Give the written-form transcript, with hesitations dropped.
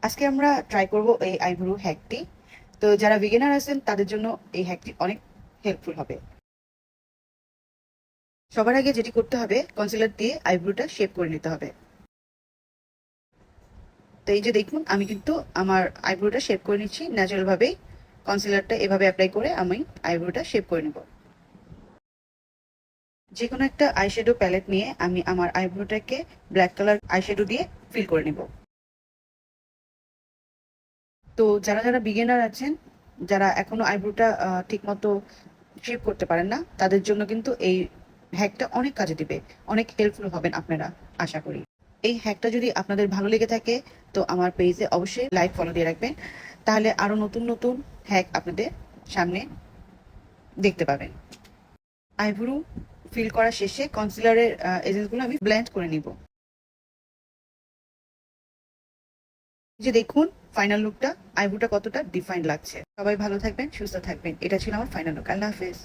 আজকে আমরা ট্রাই করব এই আইব্রো হ্যাকটি। তো যারা বিগিনার আছেন তাদের জন্য এই হ্যাকটি অনেক হেল্পফুল হবে। সবার আগে যেটি করতে হবে, কনসিলার দিয়ে আইব্রোটা শেপ করে নিতে হবে। তো এই যে দেখুন, আমি কিন্তু আমার আইব্রোটা শেপ করে নিচ্ছি ন্যাচারাল ভাবেই। কনসিলারটা এভাবে অ্যাপ্লাই করে আমি আইব্রোটা শেপ করে নেব। যে কোনো একটা আইশ্যাডো প্যালেট নিয়ে আমি আমার আইব্রোটাকে ব্ল্যাক কালার আইশ্যাডো দিয়ে ফিল করে নেব। তো যারা যারা বিগিনার আছেন, যারা এখনো আইব্রোটা ঠিক মতো শেপ করতে পারেন না, তাদের জন্য কিন্তু এই হ্যাকটা অনেক কাজে দিবে। অনেক হেল্পফুল হবেন আপনারা, আশা করি। এই হ্যাকটা যদি আপনাদের ভালো লেগে থাকে, তো আমার পেজে অবশ্যই লাইক ফলো দিয়ে রাখবেন। তাহলে আরো নতুন নতুন হ্যাক আপনাদের সামনে দেখতে পাবেন। আইব্রো ফিল করা শেষে কনসিলারের এজেন্সগুলো আমি ব্লেন্ড করে নিব। যে দেখুন ফাইনাল লুকটা, আইব্রোটা কতটা ডিফাইন লাগছে। সবাই ভালো থাকবেন, সুস্থ থাকবেন। এটা ছিল আমার ফাইনাল লুক। আল্লাহ হাফেজ।